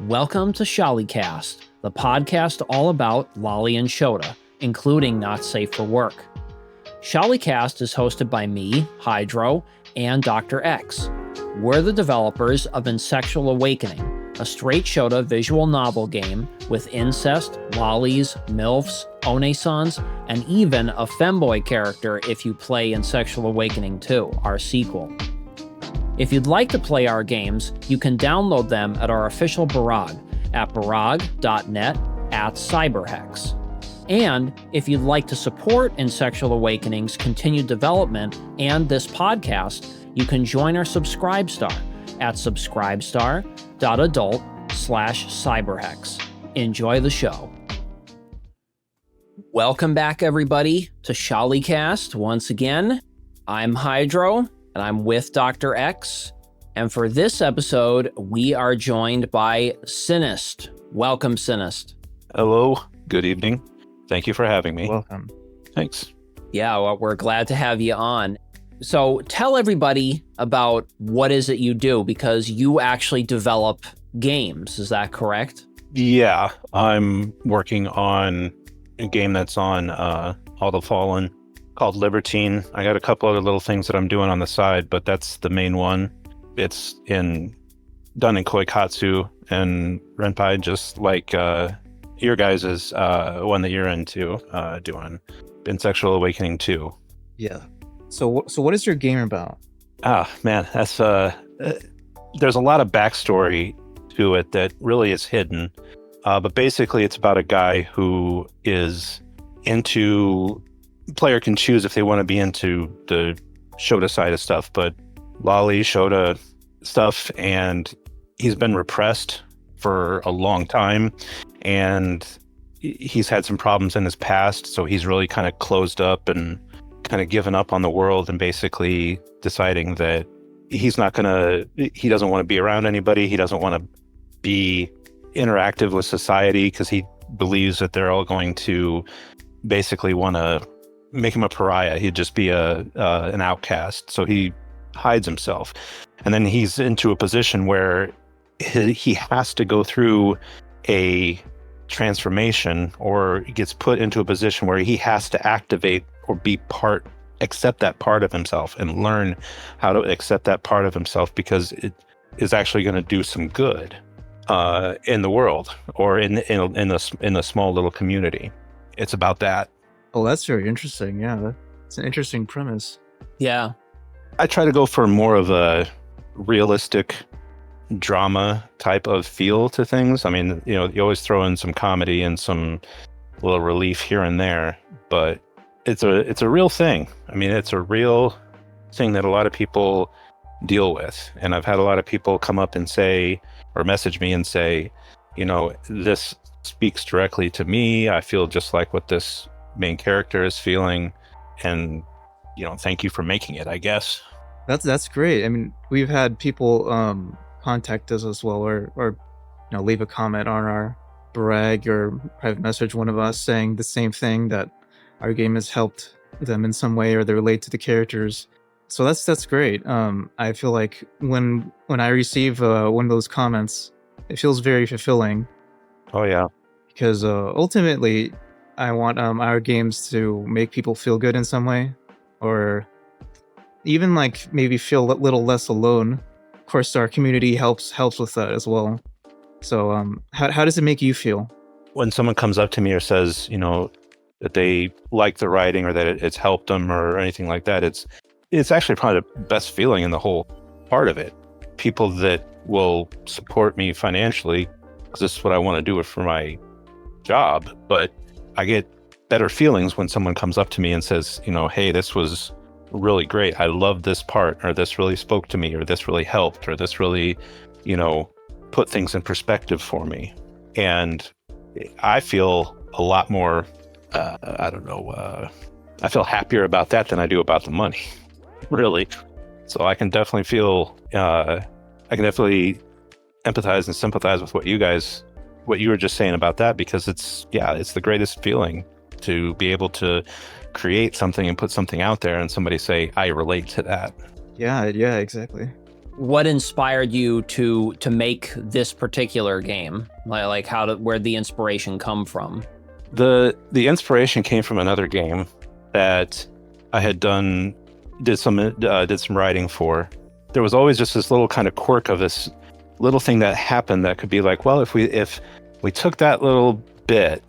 Welcome to Sholicast, the podcast all about Lolly and Shota, including Not Safe for Work. Sholicast is hosted by me, Hydro, and Dr. X. We're the developers of Insexual Awakening, a straight Shota visual novel game with incest, lollies, MILFs, onesans, and even a femboy character if you play Insexual Awakening 2, our sequel. If you'd like to play our games, you can download them at our official blog at barag.net/cyberhex. And if you'd like to support Insexual Awakening's continued development and this podcast, you can join our Subscribestar at subscribestar.adult/cyberhex. Enjoy the show. Welcome back, everybody, to Sholicast once again. I'm Hydro, and I'm with Dr. X. And for this episode, we are joined by Cynist. Welcome, Cynist. Hello. Good evening. Thank you for having me. Welcome. Thanks. Yeah, well, we're glad to have you on. So tell everybody about what is it you do, because you actually develop games. Is that correct? Yeah, I'm working on a game that's on All the Fallen called Libertine. I got a couple other little things that I'm doing on the side, but that's the main one. It's done in Koikatsu and Renpai, just like your guys' one that you're into doing, Insexual Awakening 2. Yeah. So what is your game about? Ah, man, that's there's a lot of backstory to it that really is hidden. But basically it's about a guy who is into, player can choose if they want to be into the Shota side of stuff, but Lolly, Shota stuff, and he's been repressed for a long time, and he's had some problems in his past, so he's really kind of closed up and kind of given up on the world, and basically deciding that he doesn't want to be around anybody, he doesn't want to be interactive with society, because he believes that they're all going to basically want to make him a pariah. He'd just be an outcast, so he hides himself. And then he's into a position where he has to go through a transformation, or gets put into a position where he has to activate or accept that part of himself and learn how to accept that part of himself, because it is actually going to do some good in the world, or in a small little community. It's about that. Oh, that's very interesting. Yeah, it's an interesting premise. Yeah. I try to go for more of a realistic drama type of feel to things. I mean, you always throw in some comedy and some little relief here and there, but it's a real thing. I mean, it's a real thing that a lot of people deal with. And I've had a lot of people come up and say, or message me and say, this speaks directly to me. I feel just like what this main character is feeling, and thank you for making it, I guess. That's great. I mean, we've had people contact us as well, or leave a comment on our brag or private message one of us saying the same thing, that our game has helped them in some way, or they relate to the characters. So that's great. I feel like when I receive one of those comments, it feels very fulfilling. Oh yeah, because ultimately I want our games to make people feel good in some way, or even like maybe feel a little less alone. Of course, our community helps with that as well. So how does it make you feel when someone comes up to me or says that they like the writing, or that it's helped them, or anything like that? It's actually probably the best feeling in the whole part of it. People that will support me financially, because this is what I want to do it for my job, but I get better feelings when someone comes up to me and says, hey, this was really great. I love this part, or this really spoke to me, or this really helped, or this really, put things in perspective for me. And I feel a lot more, I feel happier about that than I do about the money, really. So I can definitely feel, I can definitely empathize and sympathize with what you were just saying about that, because it's the greatest feeling to be able to create something and put something out there and somebody say, I relate to that. Yeah, exactly. what inspired you to make this particular game? Like where'd the inspiration come from? The inspiration came from another game that I had did some writing for. There was always just this little kind of quirk of this little thing that happened that could be like, well, if we took that little bit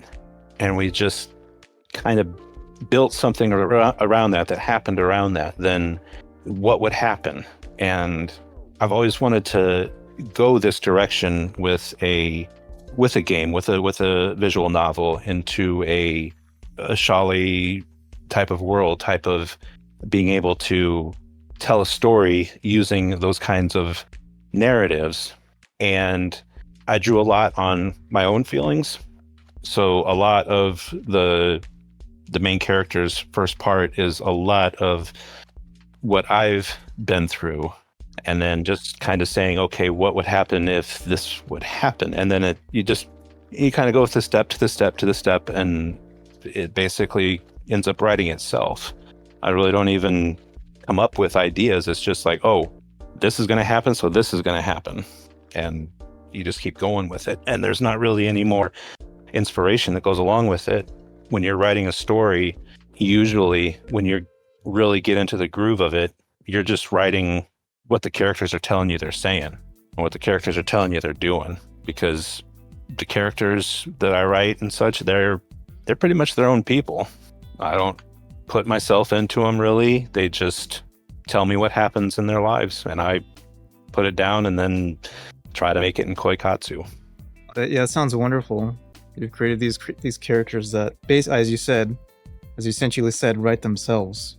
and we just kind of built something around that happened around that, then what would happen? And I've always wanted to go this direction with a game, with a visual novel, into a Shali type of world, type of being able to tell a story using those kinds of narratives. And I drew a lot on my own feelings. So a lot of the main character's first part is a lot of what I've been through, and then just kind of saying, okay, what would happen if this would happen? And then you kind of go from step to the step to the step, and it basically ends up writing itself. I really don't even come up with ideas. It's just like, oh, this is going to happen, so this is going to happen. And you just keep going with it. And there's not really any more inspiration that goes along with it. When you're writing a story, usually when you really get into the groove of it, you're just writing what the characters are telling you they're saying, and what the characters are telling you they're doing. Because the characters that I write and such, they're pretty much their own people. I don't put myself into them really. They just tell me what happens in their lives, and I put it down and then try to make it in koikatsu. Yeah, it sounds wonderful. You've created these characters that, as you essentially said, write themselves,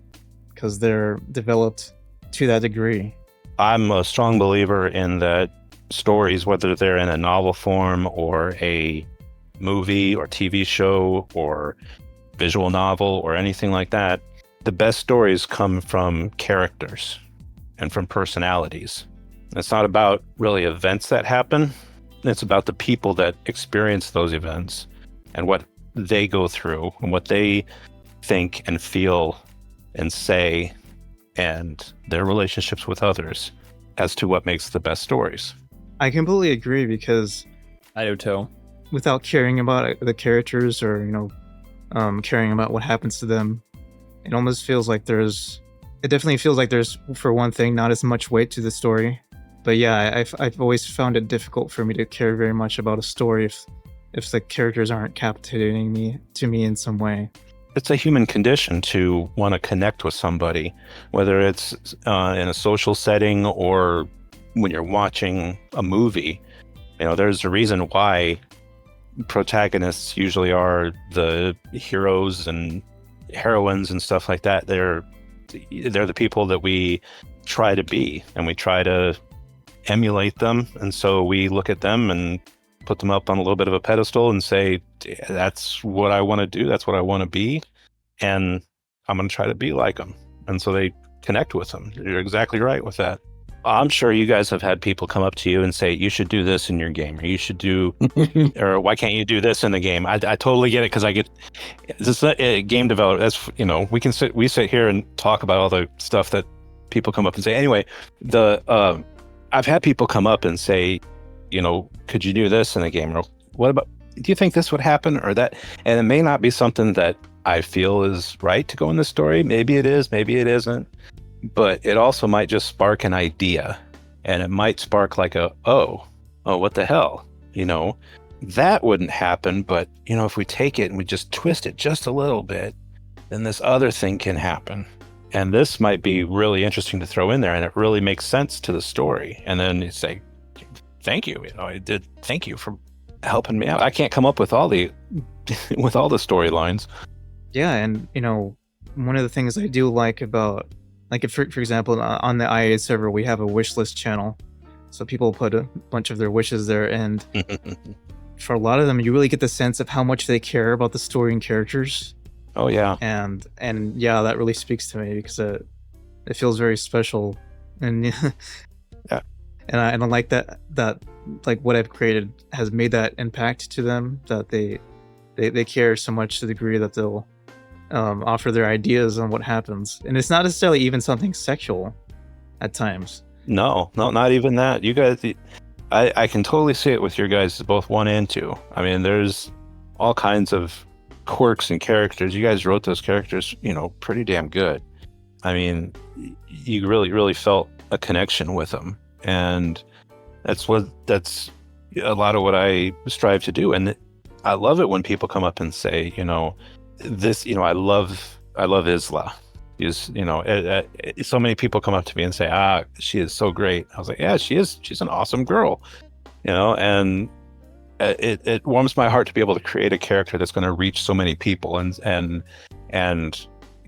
because they're developed to that degree. I'm a strong believer in that stories, whether they're in a novel form or a movie or TV show or visual novel or anything like that, the best stories come from characters and from personalities. It's not about really events that happen. It's about the people that experience those events and what they go through and what they think and feel and say, and their relationships with others as to what makes the best stories. I completely agree, because I do too. Without caring about the characters or, caring about what happens to them, it almost feels like it definitely feels like there's, for one thing, not as much weight to the story. But yeah, I've always found it difficult for me to care very much about a story if the characters aren't captivating me in some way. It's a human condition to want to connect with somebody, whether it's in a social setting or when you're watching a movie. There's a reason why protagonists usually are the heroes and heroines and stuff like that. They're the people that we try to be, and we try to emulate them. And so we look at them and put them up on a little bit of a pedestal and say, that's what I want to do. That's what I want to be. And I'm going to try to be like them. And so they connect with them. You're exactly right with that. I'm sure you guys have had people come up to you and say, you should do this in your game, or you should do, or why can't you do this in the game? I totally get it, because I get this game developer. That's, we sit here and talk about all the stuff that people come up and say. Anyway, I've had people come up and say, could you do this in the game? Or what about, do you think this would happen or that? And it may not be something that I feel is right to go in the story. Maybe it is, maybe it isn't. But it also might just spark an idea, and it might spark like oh, what the hell? That wouldn't happen. But, if we take it and we just twist it just a little bit, then this other thing can happen. And this might be really interesting to throw in there, and it really makes sense to the story. And then you say, thank you. I did. Thank you for helping me out. I can't come up with all the storylines. Yeah. And, one of the things I do like about, if, for example, on the IA server, we have a wish list channel. So people put a bunch of their wishes there. And for a lot of them, you really get the sense of how much they care about the story and characters. Oh, yeah. And yeah, that really speaks to me, because it feels very special. And yeah. And I like that like what I've created has made that impact to them, that they care so much to the degree that they'll offer their ideas on what happens. And it's not necessarily even something sexual at times. No, not even that. You guys, I can totally see it with your guys, both 1 and 2. I mean, there's all kinds of quirks and characters. You guys wrote those characters, pretty damn good. I mean, you really felt a connection with them, and that's a lot of what I strive to do. And I love it when people come up and say, I love Isla. So many people come up to me and say, she is so great. I was like, yeah, she is. She's an awesome girl, and it warms my heart to be able to create a character that's going to reach so many people and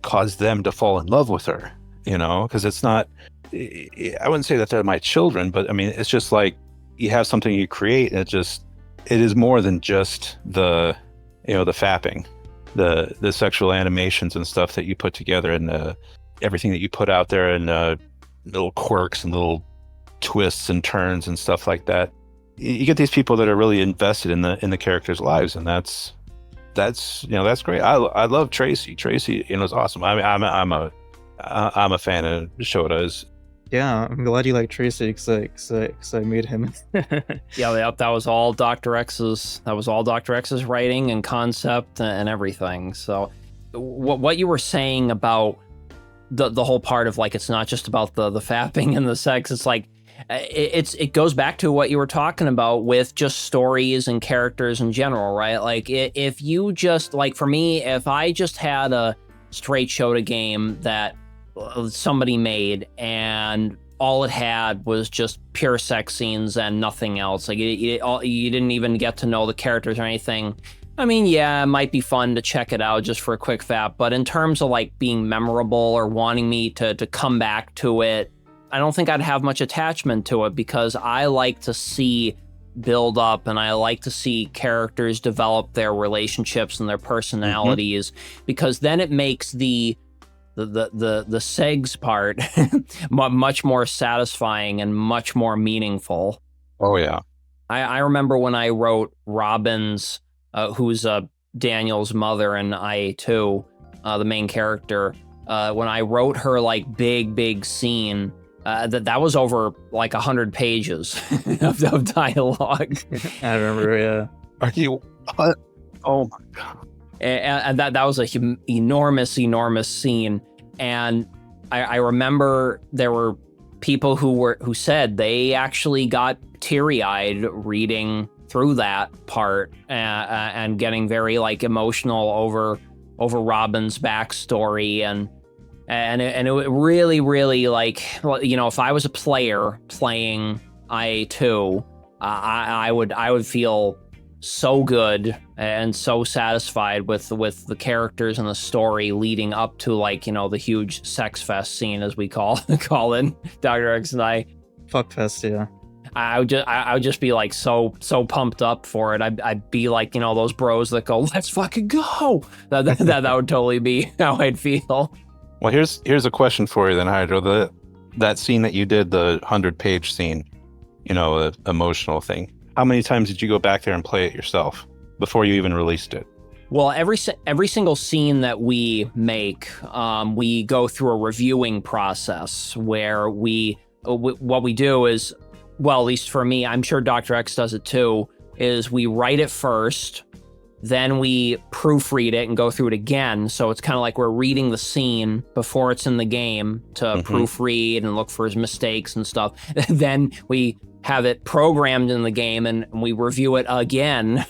cause them to fall in love with her, because it's not, I wouldn't say that they're my children, but I mean, it's just like you have something you create, and it is more than just the fapping, the sexual animations and stuff that you put together, and everything that you put out there, and little quirks and little twists and turns and stuff like that. You get these people that are really invested in the characters' lives, and that's great. I love Tracy. Tracy, is awesome. I mean, I'm a fan of Shota's. Yeah, I'm glad you like Tracy because I made him. Yeah, that was all Dr. X's. That was all Dr. X's writing and concept and everything. So, what you were saying about the whole part of like it's not just about the fapping and the sex. It's like it goes back to what you were talking about with just stories and characters in general, right? Like if you just like, for me, if I just had a straight Shota game that somebody made and all it had was just pure sex scenes and nothing else, like you didn't even get to know the characters or anything, I mean, yeah, it might be fun to check it out just for a quick fap, but in terms of like being memorable or wanting me to come back to it, I don't think I'd have much attachment to it, because I like to see build up and I like to see characters develop their relationships and their personalities, because then it makes the segs part much more satisfying and much more meaningful. Oh yeah. I remember when I wrote Robin's, who's Daniel's mother in IA2, the main character, when I wrote her like big scene, that was over like 100 pages of dialogue. I remember, yeah. Are you? Oh my god! And that was a enormous scene. And I remember there were people who said they actually got teary-eyed reading through that part and getting very like emotional over Robin's backstory and it really like, if I was a player playing IA2, I would feel so good and so satisfied with the characters and the story leading up to like, the huge sex fest scene, as we call it, Dr. X and I. Fuck fest, yeah. I would just be like so pumped up for it. I'd be like, those bros that go, let's fucking go. That would totally be how I'd feel. Well, here's a question for you then, Hydro. That scene that you did, the 100-page scene, the emotional thing. How many times did you go back there and play it yourself before you even released it? Well, every single scene that we make, we go through a reviewing process where what we do is, well, at least for me, I'm sure Dr. X does it too, is we write it first, then we proofread it and go through it again. So it's kind of like we're reading the scene before it's in the game to proofread and look for his mistakes and stuff. Then we have it programmed in the game and we review it again.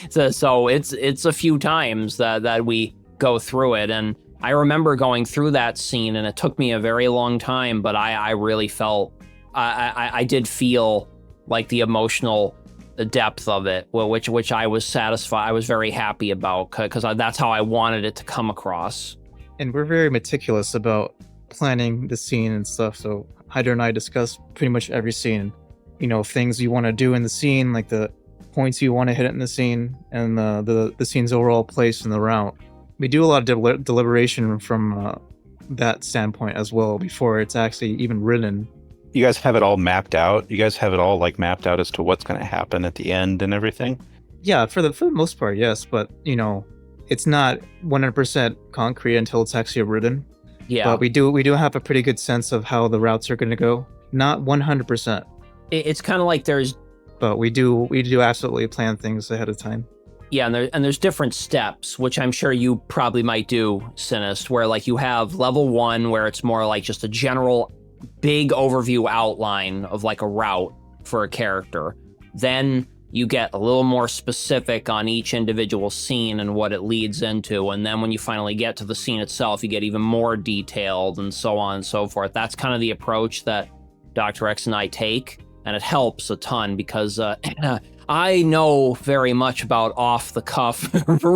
so it's a few times that we go through it. And I remember going through that scene, and it took me a very long time, but I really felt, I did feel like the emotional depth of it, which I was satisfied. I was very happy about, because that's how I wanted it to come across. And we're very meticulous about planning the scene and stuff. So Hydra and I discuss pretty much every scene. Things you want to do in the scene, like the points you want to hit in the scene, and the scene's overall place in the route. We do a lot of deliberation from that standpoint as well before it's actually even written. You guys have it all mapped out? You guys have it all like mapped out as to what's going to happen at the end and everything? Yeah, for the most part, yes. But, it's not 100% concrete until it's actually written. Yeah. But we do have a pretty good sense of how the routes are going to go. Not 100%, It's kind of like there's but we do absolutely plan things ahead of time. Yeah, and there's different steps, which I'm sure you probably might do, Cynist, where like you have level 1, where it's more like just a general big overview outline of like a route for a character. Then you get a little more specific on each individual scene and what it leads into. And then when you finally get to the scene itself, you get even more detailed and so on and so forth. That's kind of the approach that Dr. X and I take. And it helps a ton because I know very much about off-the-cuff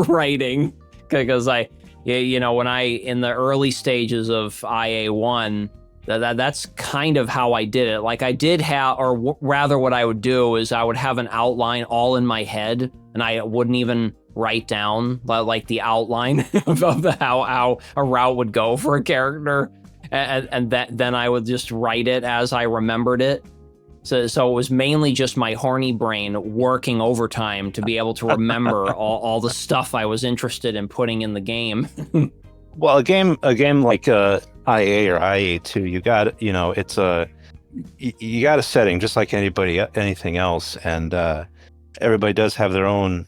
writing because when in the early stages of IA1, that's kind of how I did it. Like I did have, or rather what I would do is I would have an outline all in my head and I wouldn't even write down like the outline of how a route would go for a character. And then I would just write it as I remembered it. So it was mainly just my horny brain working overtime to be able to remember all the stuff I was interested in putting in the game. Well, a game like IA or IA2, you got you got a setting just like anything else, and everybody does have their own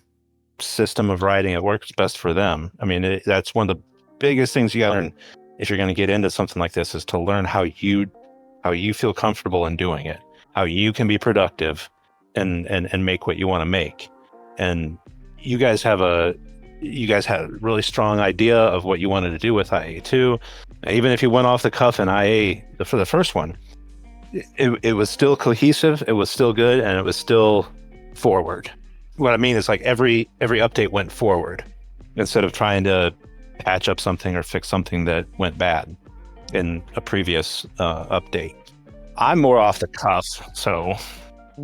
system of writing. It works best for them. I mean, that's one of the biggest things you got to learn if you're going to get into something like this, is to learn how you feel comfortable in doing it, how you can be productive and make what you want to make. And you guys had a really strong idea of what you wanted to do with IA2. Even if you went off the cuff in IA for the first one, it was still cohesive, it was still good, and it was still forward. What I mean is like every update went forward instead of trying to patch up something or fix something that went bad in a previous update. I'm more off the cuff, so...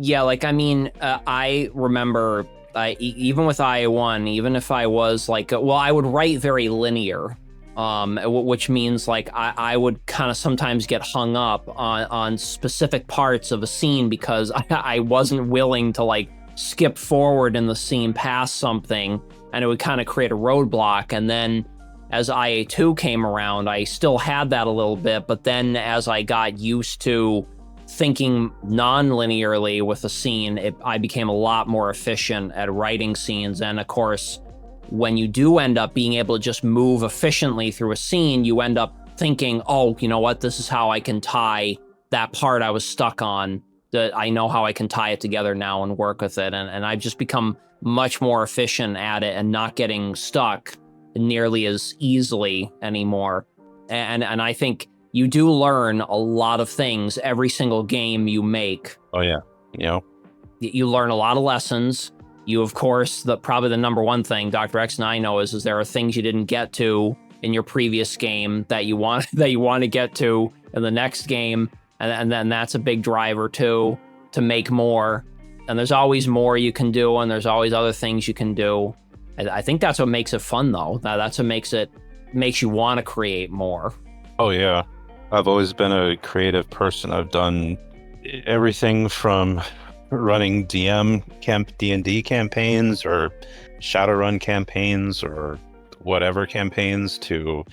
Yeah, I remember, even with IA1, even if I was I would write very linear, which means I would kind of sometimes get hung up on specific parts of a scene because I wasn't willing to skip forward in the scene past something, and it would kind of create a roadblock. And then as IA2 came around, I still had that a little bit, but then as I got used to thinking non-linearly with a scene, I became a lot more efficient at writing scenes. And of course, when you do end up being able to just move efficiently through a scene, you end up thinking, oh, you know what, this is how I can tie that part I was stuck on. I know how I can tie it together now and work with it. And I've just become much more efficient at it and not getting stuck nearly as easily anymore. And I think you do learn a lot of things every single game you make. Oh yeah, you learn a lot of lessons. You, of course, probably the number one thing Dr. X and I know is there are things you didn't get to in your previous game that you want to get to in the next game, and then that's a big driver too, to make more. And there's always more you can do, and there's always other things you can do. I think that's what makes it fun, though. That's what makes you want to create more. Oh yeah, I've always been a creative person. I've done everything from running D&D campaigns or Shadowrun campaigns or whatever campaigns to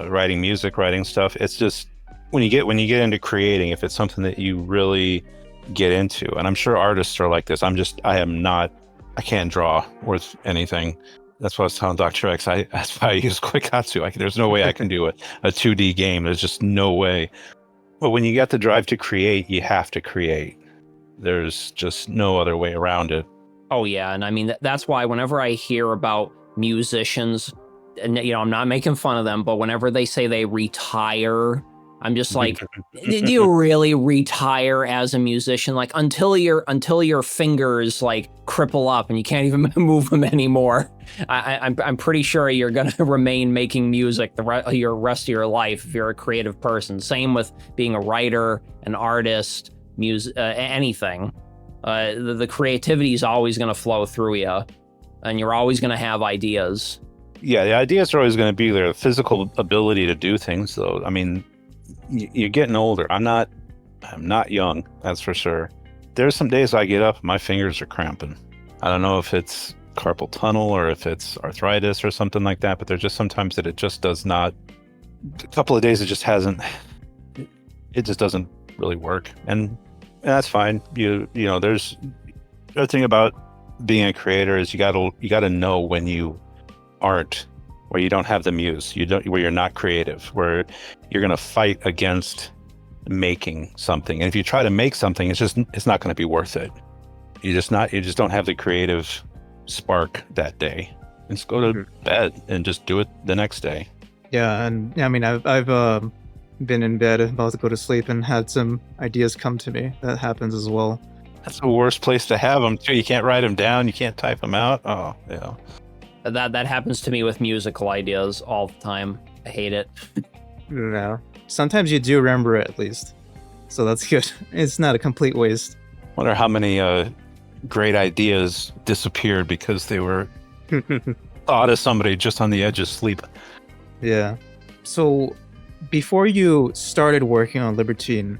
writing music, writing stuff. It's just when you get into creating, if it's something that you really get into, and I'm sure artists are like this. I can't draw worth anything. That's what I was telling Dr. X. That's why I use Quickatsu. There's no way I can do a 2D game. There's just no way. But when you get the drive to create, you have to create. There's just no other way around it. Oh yeah, and I mean that's why whenever I hear about musicians, and I'm not making fun of them, but whenever they say they retire, I'm just like, did you really retire as a musician? Until your fingers cripple up and you can't even move them anymore. I'm pretty sure you're gonna remain making music the rest of your life if you're a creative person. Same with being a writer, an artist, anything. The creativity is always gonna flow through you, and you're always gonna have ideas. Yeah, the ideas are always gonna be there. The physical ability to do things, though. I mean, you're getting older. I'm not young, that's for sure. There's some days I get up and my fingers are cramping. I don't know if it's carpal tunnel or if it's arthritis or something like that, but there's just sometimes that it just does not. A couple of days it just doesn't really work, and that's fine. You know, there's the thing about being a creator is you gotta know when you aren't, where you don't have the muse, where you're not creative, where you're gonna fight against making something. And if you try to make something, it's not going to be worth it. You just don't have the creative spark that day. And just go to bed and just do it the next day. Yeah, and I mean, I've been in bed about to go to sleep and had some ideas come to me. That happens as well. That's the worst place to have them too. You can't write them down. You can't type them out. Oh, yeah. That happens to me with musical ideas all the time. I hate it. No. Sometimes you do remember it at least. So that's good. It's not a complete waste. Wonder how many great ideas disappeared because they were thought of somebody just on the edge of sleep. Yeah. So before you started working on Libertine,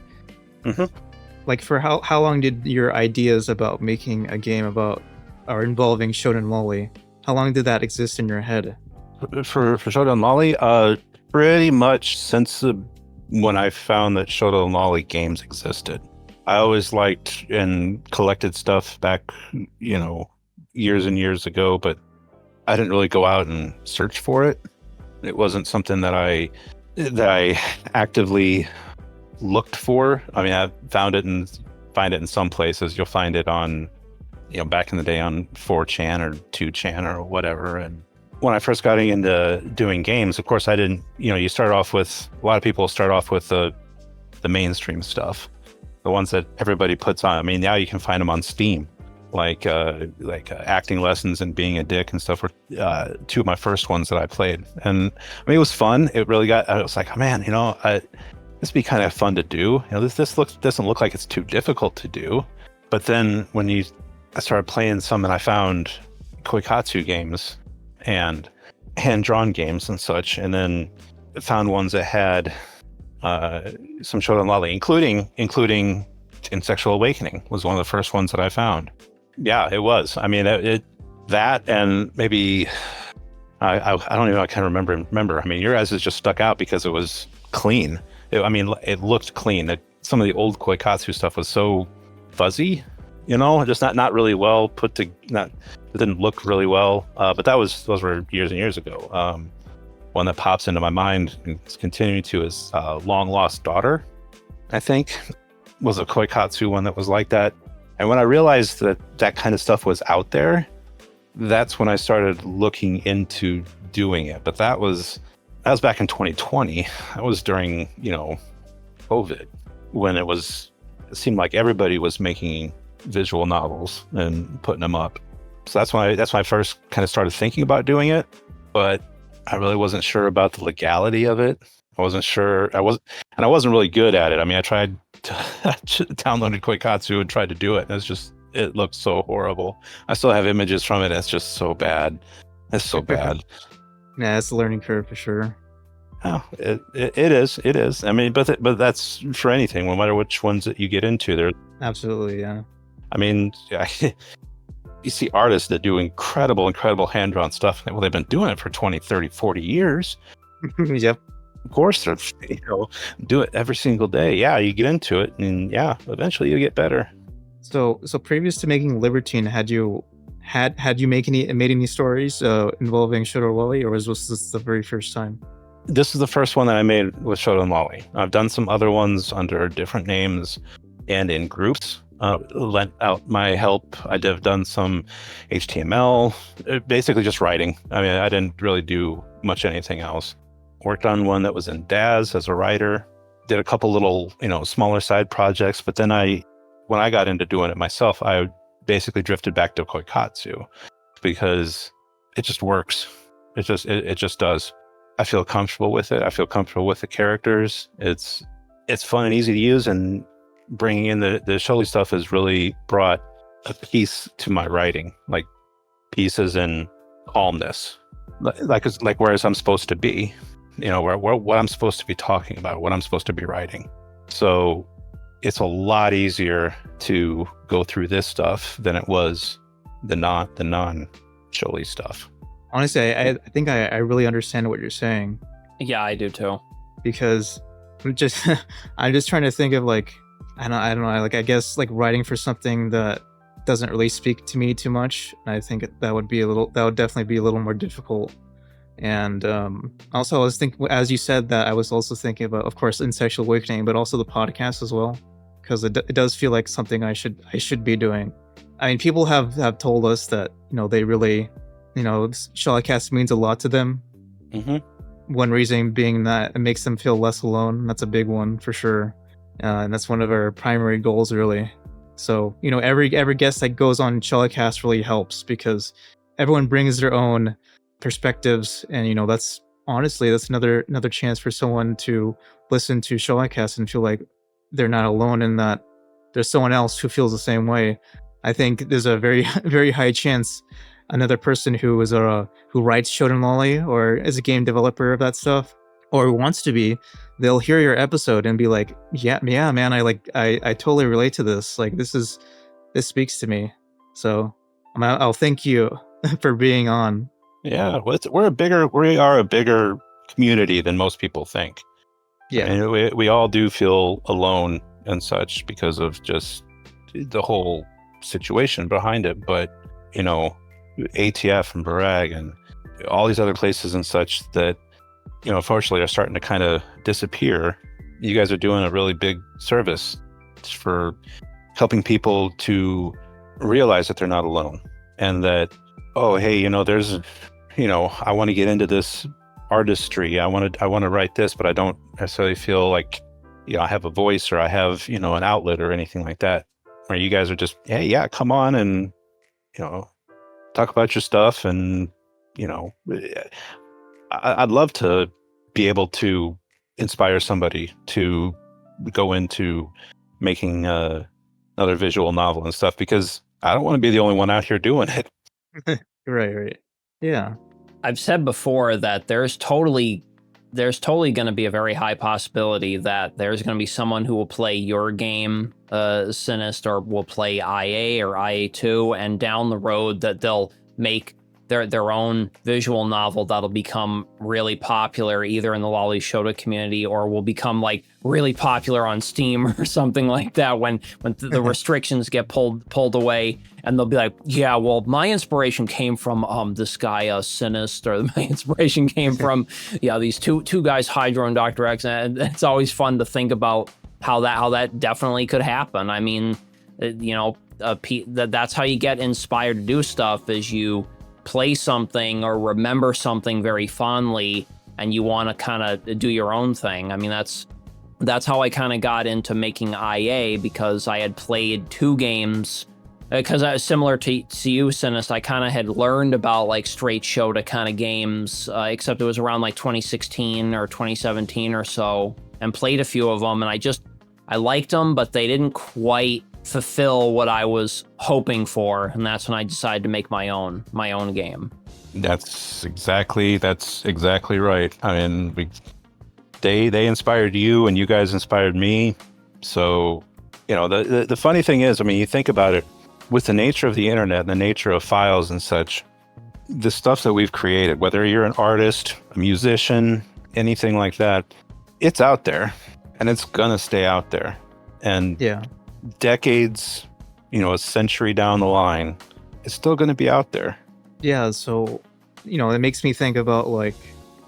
like for how long did your ideas about making a game about or involving Shonen Lolly, how long did that exist in your head? For Shonen Lolly, pretty much since when I found that Shonen Lolly games existed. I always liked and collected stuff back, you know, years and years ago, but I didn't really go out and search for it. It wasn't something that I actively looked for. I mean, I found it and find it in some places. You'll find it on, you know, back in the day on 4chan or 2chan or whatever. And when I first got into doing games, of course, I didn't, you know, a lot of people start off with the mainstream stuff, the ones that everybody puts on. I mean, now you can find them on Steam, like acting lessons and being a dick and stuff were two of my first ones that I played. And I mean, it was fun. I was like, oh man, you know, this would be kind of fun to do. You know, this doesn't look like it's too difficult to do. But then when I started playing some and I found Koikatsu games and hand-drawn games and such, and then found ones that had some Shonen Lolly, including in Sexual Awakening was one of the first ones that I found. Yeah, it was. I mean, that and maybe I don't even know. I can't remember. I mean, your guys' just stuck out because it was clean. It looked clean. Some of the old Koikatsu stuff was so fuzzy, you know, just not really well put to. It didn't look really well. But those were years and years ago. One that pops into my mind and is continuing to is Long Lost Daughter, I think, was a Koikatsu one that was like that. And when I realized that kind of stuff was out there, that's when I started looking into doing it. But that was back in 2020. That was during, you know, COVID, when it seemed like everybody was making visual novels and putting them up. So that's when I first kind of started thinking about doing it. But I really wasn't sure about the legality of it. I wasn't sure. I wasn't really good at it. I mean, I tried to downloaded Koikatsu and tried to do it. And it looked so horrible. I still have images from it. It's just so bad. It's so bad. Yeah, it's a learning curve for sure. Oh, it is. I mean, but that's for anything. No matter which ones that you get into, there. Absolutely, yeah. I mean, you see artists that do incredible hand-drawn stuff. Well, they've been doing it for 20, 30, 40 years. Yep. Of course, they're, you know, do it every single day. Yeah, you get into it, and yeah, eventually you get better. So previous to making Libertine, had you made any stories involving Shonen Lolly, or was this the very first time? This is the first one that I made with Shonen Lolly. I've done some other ones under different names and in groups. Lent out my help. I've done some HTML, basically just writing. I mean, I didn't really do much anything else. Worked on one that was in DAZ as a writer. Did a couple little, you know, smaller side projects. But then when I got into doing it myself, I basically drifted back to Koikatsu because it just works. It just does. I feel comfortable with it. I feel comfortable with the characters. It's fun and easy to use, and bringing in the Sholy stuff has really brought a piece to my writing, like pieces in calmness, like whereas I'm supposed to be, you know, where what I'm supposed to be talking about, what I'm supposed to be writing. So it's a lot easier to go through this stuff than it was the non Sholy stuff. Honestly, I think I really understand what you're saying. Yeah, I do too. Because I'm just trying to think of like I don't know. Like, I guess like writing for something that doesn't really speak to me too much. I think that would definitely be a little more difficult. And also, I was thinking, as you said that, I was also thinking about, of course, In Sexual Awakening, but also the podcast as well, because it does feel like something I should be doing. I mean, people have told us that, they really, Sholicast means a lot to them. Mm-hmm. One reason being that it makes them feel less alone. That's a big one for sure, and that's one of our primary goals, really. So, every guest that goes on Sholicast really helps, because everyone brings their own perspectives, and that's another chance for someone to listen to Sholicast and feel like they're not alone in that. There's someone else who feels the same way. I think there's a very very high chance another person who writes Shonen Lolly or is a game developer of that stuff, or who wants to be, they'll hear your episode and be like, yeah man, I totally relate to this. Like, this speaks to me. So I'll thank you for being on. Yeah, we are a bigger community than most people think. Yeah. I mean, we all do feel alone and such because of just the whole situation behind it. But, ATF and Barag and all these other places and such that, unfortunately are starting to kind of disappear. You guys are doing a really big service for helping people to realize that they're not alone, and that, oh, hey, there's, I want to get into this artistry. I want to write this, but I don't necessarily feel like, I have a voice or I have, an outlet or anything like that. Where you guys are just, hey, yeah, come on and, talk about your stuff. And, I'd love to be able to inspire somebody to go into making another visual novel and stuff, because I don't want to be the only one out here doing it. Right. Yeah. I've said before that there's totally going to be a very high possibility that there's going to be someone who will play your game, Cynist, or will play IA or IA2, and down the road that they'll make their own visual novel that'll become really popular either in the Lolly Shota community, or will become like really popular on Steam or something like that when the restrictions get pulled away, and they'll be like, yeah, well, my inspiration came from this guy Cynist, or my inspiration came from these two guys, Hydro and Dr. X. And it's always fun to think about how that definitely could happen. I mean, that's how you get inspired to do stuff, is you play something or remember something very fondly and you want to kind of do your own thing. I mean, that's how I kind of got into making IA, because I had played 2 games, because I was similar to you, Cynist. I kind of had learned about like straight Shota kind of games, except it was around like 2016 or 2017 or so, and played a few of them, and I liked them, but they didn't quite fulfill what I was hoping for, and that's when I decided to make my own game. That's exactly right. I mean, they inspired you, and you guys inspired me. So, the funny thing is, I mean, you think about it, with the nature of the internet and the nature of files and such, the stuff that we've created, whether you're an artist, a musician, anything like that, it's out there, and it's gonna stay out there. And yeah, decades, a century down the line, it's still going to be out there. Yeah, so it makes me think about, like,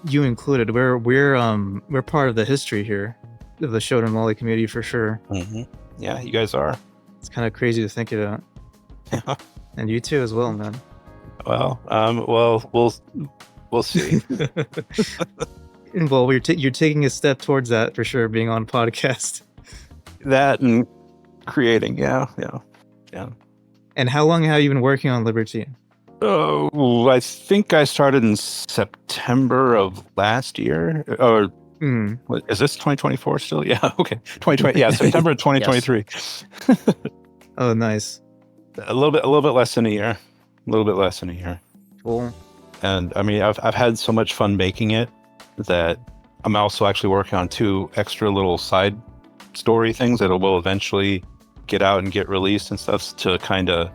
you included. We're part of the history here of the Shonen Lolly community for sure. Mm-hmm. Yeah, you guys are. It's kind of crazy to think of that. Yeah. And you too as well, man. Well, we'll see. Well, you're taking a step towards that for sure, being on podcast. That and creating, yeah. And how long have you been working on Liberty? Oh, I think I started in September of last year. Or what, is this 2024 still? Yeah, okay. 2020. Yeah, September of 2023. Oh, nice. A little bit less than a year. Cool. And I mean, I've had so much fun making it that I'm also actually working on 2 extra little side story things that will eventually get out and get released and stuff, to kind of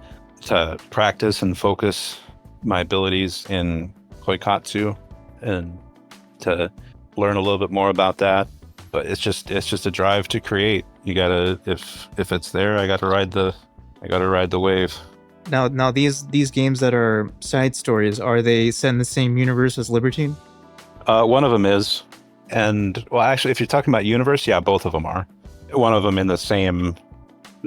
practice and focus my abilities in Koikatsu and to learn a little bit more about that. But it's just a drive to create, You gotta, if it's there, I gotta ride the wave. Now these games that are side stories, are they set in the same universe as Libertine? One of them is, and well, actually, if you're talking about universe, yeah, both of them are. One of them in the same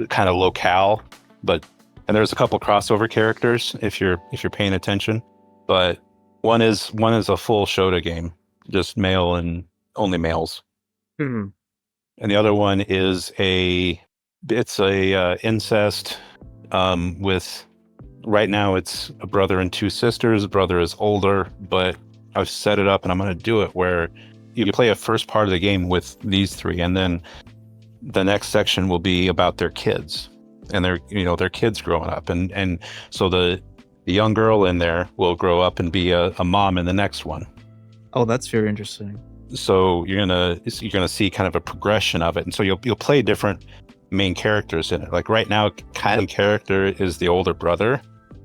kind of locale, and there's a couple crossover characters if you're paying attention. But one is a full Shota game, just male and only males. Hmm. And the other one is it's a incest with, right now it's a brother and two sisters. The brother is older, but I've set it up and I'm going to do it where you play a first part of the game with these three, and then the next section will be about their kids and their kids growing up, and so the young girl in there will grow up and be a mom in the next one. Oh, that's very interesting. So you're gonna see kind of a progression of it, and so you'll play different main characters in it. Like right now, kind of character is the older brother,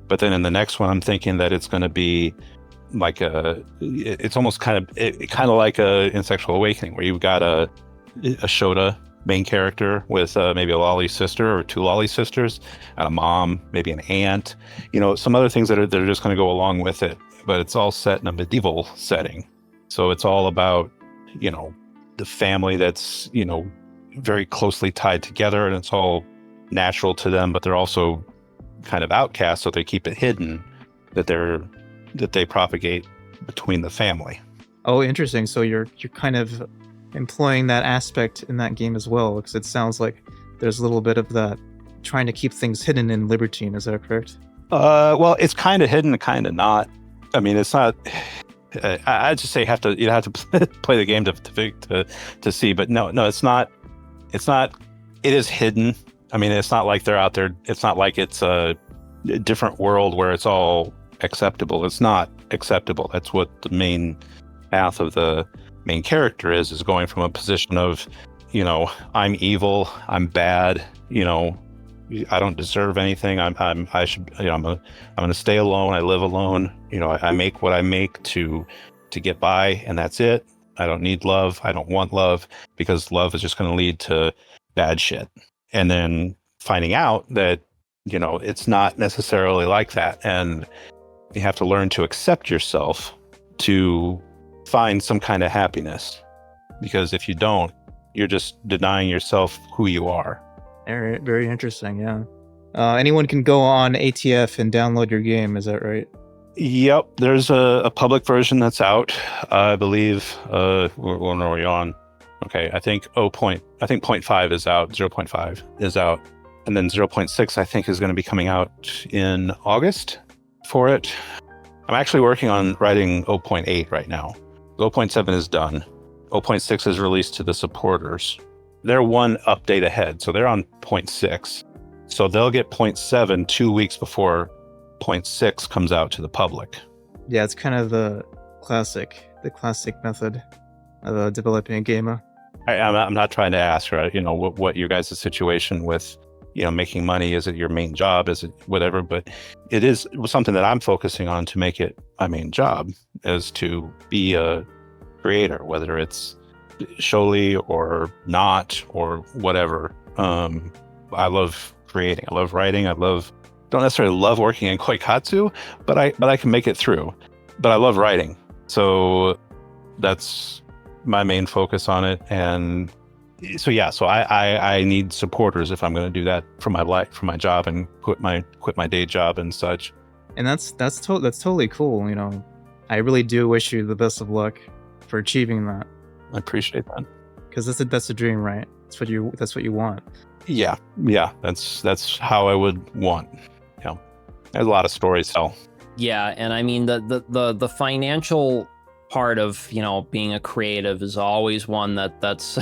but then in the next one, I'm thinking that it's going to be like it's almost kind of like a in Sexual Awakening, where you've got a Shota main character with maybe a lolly sister or two lolly sisters and a mom, maybe an aunt, some other things that are just going to go along with it. But it's all set in a medieval setting, so it's all about the family that's very closely tied together, and it's all natural to them, but they're also kind of outcasts, so they keep it hidden that they propagate between the family. Oh, interesting. So you're kind of employing that aspect in that game as well, because it sounds like there's a little bit of that trying to keep things hidden in Libertine. Is that correct? Well, it's kind of hidden, kind of not. I mean, it's not. I'd just say you have to play the game to see. But no, it's not. It's not. It is hidden. I mean, it's not like they're out there. It's not like it's a different world where it's all acceptable. It's not acceptable. That's what the main path of the main character is going from a position of, I'm evil, I'm bad, I don't deserve anything. I'm going to stay alone. I live alone. I make what I make to get by, and that's it. I don't need love. I don't want love, because love is just going to lead to bad shit. And then finding out that, it's not necessarily like that. And you have to learn to accept yourself to find some kind of happiness, because if you don't, you're just denying yourself who you are. Very, very interesting. Yeah. Anyone can go on ATF and download your game. Is that right? Yep. There's a public version that's out. I believe. When are we on? Okay. I think 0.5 is out. 0.5 is out, and then 0.6 I think is going to be coming out in August for it. I'm actually working on writing 0.8 right now. 0.7 is done. 0.6 is released to the supporters. They're one update ahead, so they're on 0.6. So they'll get 0.7 2 weeks before 0.6 comes out to the public. Yeah, it's kind of the classic method of developing a game. I'm not trying to ask, right? What your guys' situation with, making money. Is it your main job? Is it whatever? But it is something that I'm focusing on to make it my main job, is to be a creator, whether it's Sholi or not or whatever. I love creating. I love writing. Don't necessarily love working in Koikatsu, but I can make it through. But I love writing. So that's my main focus on it. And so I need supporters if I'm going to do that for my life, for my job, and quit my day job and such. And that's totally cool. I really do wish you the best of luck for achieving that. I appreciate that, because that's a dream, right? That's what you want. Yeah. That's how I would want. There's a lot of stories to tell. Yeah, and I mean the financial part of being a creative is always one that's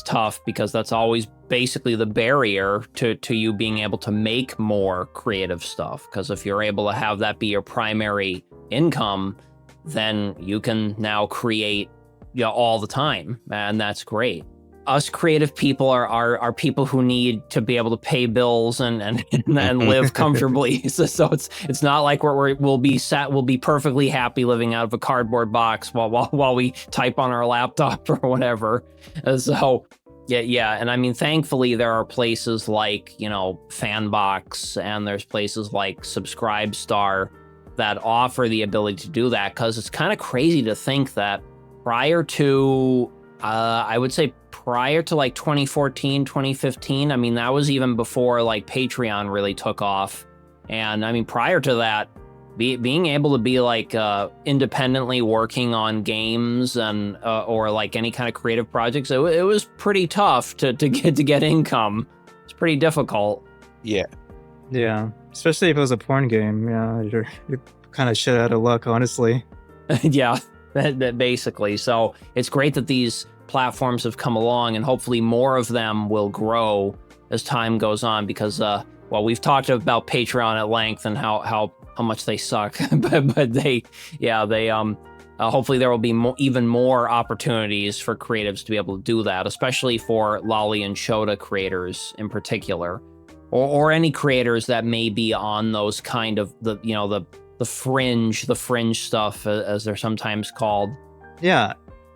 tough, because that's always basically the barrier to you being able to make more creative stuff. Because if you're able to have that be your primary income, then you can now create all the time, and that's great. Us creative people are people who need to be able to pay bills and live comfortably. So it's not like we'll be perfectly happy living out of a cardboard box while we type on our laptop or whatever. So Yeah, and I mean, thankfully, there are places like, Fanbox, and there's places like Subscribestar that offer the ability to do that, because it's kind of crazy to think that prior to, I would say prior to like 2014, 2015, I mean, that was even before like Patreon really took off. And I mean, prior to that, being able to be like independently working on games and or like any kind of creative projects, it was pretty tough to get income. It's pretty difficult. Yeah. Yeah, especially if it was a porn game. Yeah, you're kind of shit out of luck, honestly. Yeah, that basically. So it's great that these platforms have come along, and hopefully more of them will grow as time goes on, because well, we've talked about Patreon at length and how much they suck, but they hopefully there will be even more opportunities for creatives to be able to do that, especially for Lolly and Shota creators in particular, or any creators that may be on those kind of the fringe stuff, as they're sometimes called. Yeah,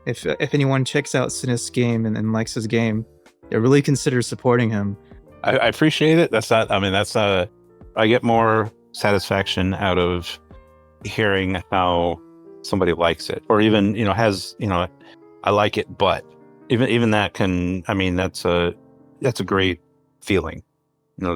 if anyone checks out Cynist's game and likes his game, yeah, really consider supporting him. I appreciate it. I get more satisfaction out of hearing how somebody likes it, or even has I like it, but even that can, I mean, that's a great feeling, to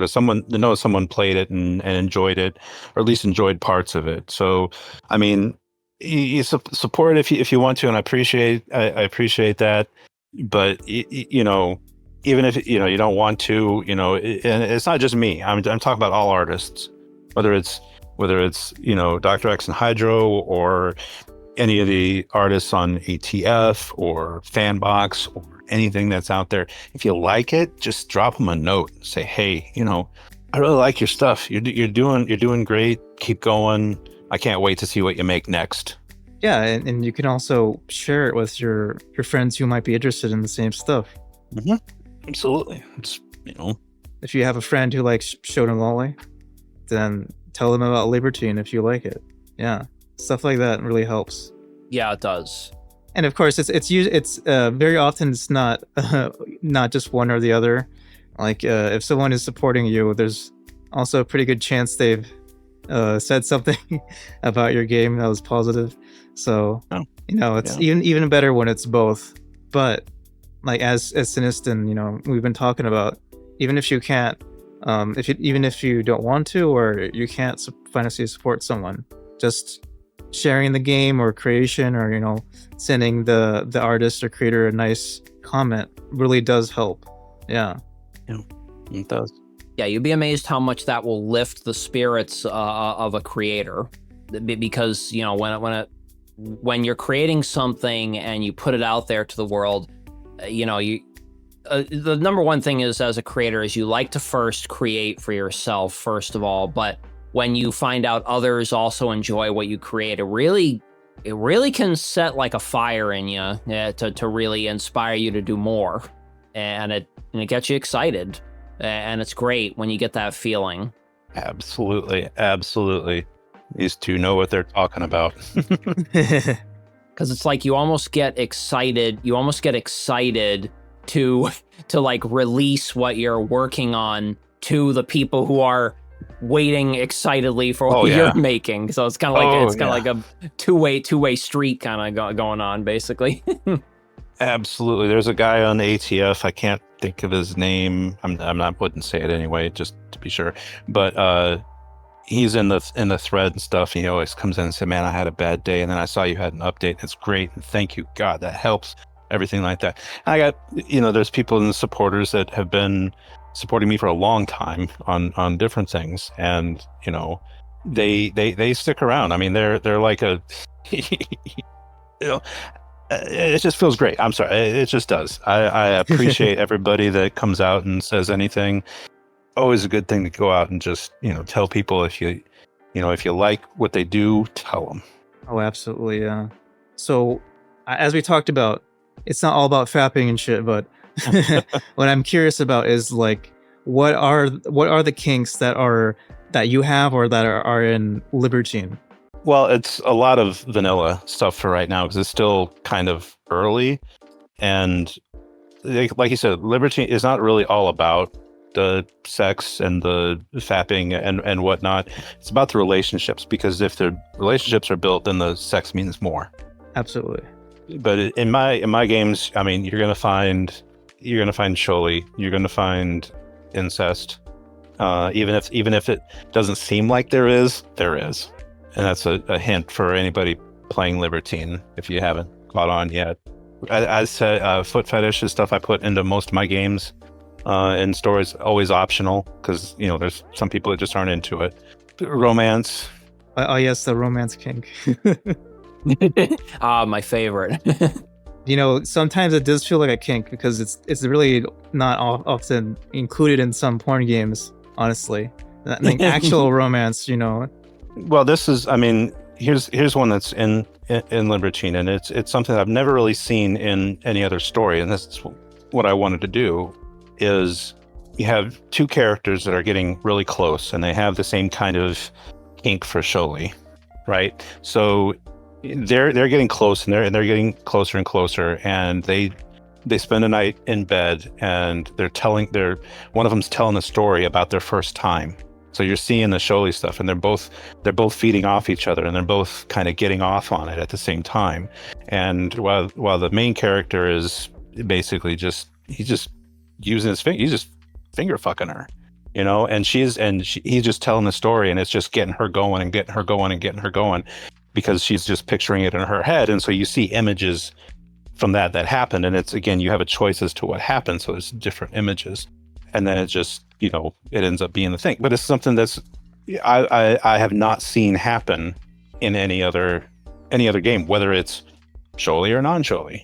know someone played it and enjoyed it, or at least enjoyed parts of it. So I mean, you support it if you want to, and I appreciate that, but even if you don't want to, and it's not just me. I'm talking about all artists, whether it's Dr. X and Hydro, or any of the artists on ATF or Fanbox, or anything that's out there. If you like it, just drop them a note. Say, hey, I really like your stuff. You're doing great. Keep going. I can't wait to see what you make next. Yeah, and you can also share it with your friends who might be interested in the same stuff. Mm-hmm. Absolutely. It's if you have a friend who likes Shota Lolly, then tell them about Libertine if you like it. Yeah, stuff like that really helps. Yeah, it does. And of course, it's very often it's not not just one or the other. Like if someone is supporting you, there's also a pretty good chance they've said something about your game that was positive. So it's even better when it's both. But like as Cynist and we've been talking about, even if you can't, even if you don't want to, or you can't financially support someone, just sharing the game or creation, or sending the artist or creator a nice comment really does help. Yeah, it does. Yeah, you'd be amazed how much that will lift the spirits of a creator, because when you're creating something and you put it out there to the world, the number one thing is, as a creator, is you like to first create for yourself first of all, but when you find out others also enjoy what you create, it really can set like a fire in you to really inspire you to do more, and it gets you excited, and it's great when you get that feeling. Absolutely. These two know what they're talking about. Because it's like you almost get excited to like release what you're working on to the people who are waiting excitedly for what you're making. So it's kind of like a two-way street kind of going on, basically. Absolutely. There's a guy on ATF. I can't think of his name. Wouldn't say it anyway, just to be sure. But he's in the thread and stuff. And he always comes in and says, "Man, I had a bad day, and then I saw you had an update. It's great, and thank you, God, that helps." Everything like that. I got, there's people in the supporters that have been supporting me for a long time on different things, and they stick around. I mean, they're like a, it just feels great. I'm sorry, it just does. I appreciate everybody that comes out and says anything. Always a good thing to go out and just tell people if you like what they do, tell them. Oh, absolutely, yeah. So, as we talked about, it's not all about fapping and shit, but what I'm curious about is like, what are the kinks that you have or that are in Libertine? Well, it's a lot of vanilla stuff for right now, because it's still kind of early, and like you said, libertine is not really all about the sex and the fapping and whatnot. It's about the relationships, because if the relationships are built, then the sex means more. Absolutely. But in my games, I mean, you're gonna find Sholi, you're gonna find incest. Even if it doesn't seem like there is, and that's a hint for anybody playing libertine if you haven't caught on yet. I said foot fetish is stuff I put into most of my games. And stories always optional, because there's some people that just aren't into it. Romance. Oh yes, the romance kink. My favorite. Sometimes it does feel like a kink, because it's really not often included in some porn games, honestly. Like actual romance, Well, this is, I mean, here's one that's in libertine, and it's something I've never really seen in any other story, and this is what I wanted to do. Is you have two characters that are getting really close, and they have the same kind of kink for Sholi, right? So they're getting close, and they're getting closer and closer, and they spend a night in bed, and one of them's telling a story about their first time. So you're seeing the Sholi stuff, and they're both feeding off each other, and they're both kind of getting off on it at the same time. And while the main character is basically he's just using his finger, he's just finger fucking her, and he's just telling the story, and it's just getting her going and getting her going and getting her going, because she's just picturing it in her head. And so you see images from that happened, and it's, again, you have a choice as to what happened, so it's different images, and then it just it ends up being the thing. But it's something that's I have not seen happen in any other game, whether it's Sholi or non-Sholi.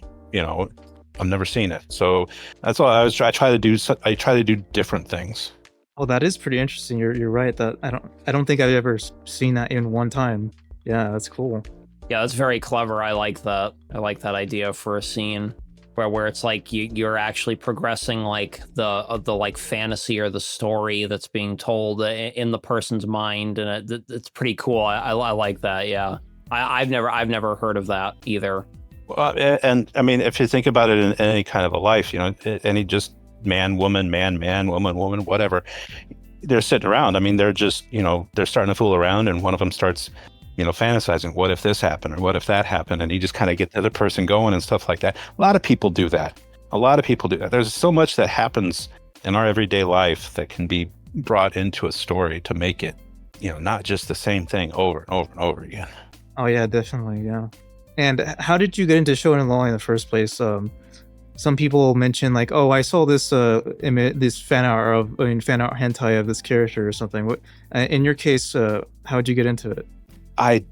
I've never seen it, so that's all I try to do different things. Well, that is pretty interesting. You're right that I don't think I've ever seen that in one time. Yeah, that's cool. Yeah, that's very clever. I like that. I like that idea for a scene where it's like you're actually progressing like the like fantasy or the story that's being told in the person's mind, and it's pretty cool. I like that. Yeah, I've never heard of that either. Well, and I mean, if you think about it in any kind of a life, any just man, woman, woman, whatever, they're sitting around. I mean, they're just, they're starting to fool around, and one of them starts, fantasizing, what if this happened or what if that happened? And you just kind of get the other person going and stuff like that. A lot of people do that. There's so much that happens in our everyday life that can be brought into a story to make it, not just the same thing over and over and over again. Oh yeah, definitely. Yeah. And how did you get into Shonen Law in the first place? Some people mention like, oh, I saw this this fan art hentai of this character or something. What in your case, how did you get into it? I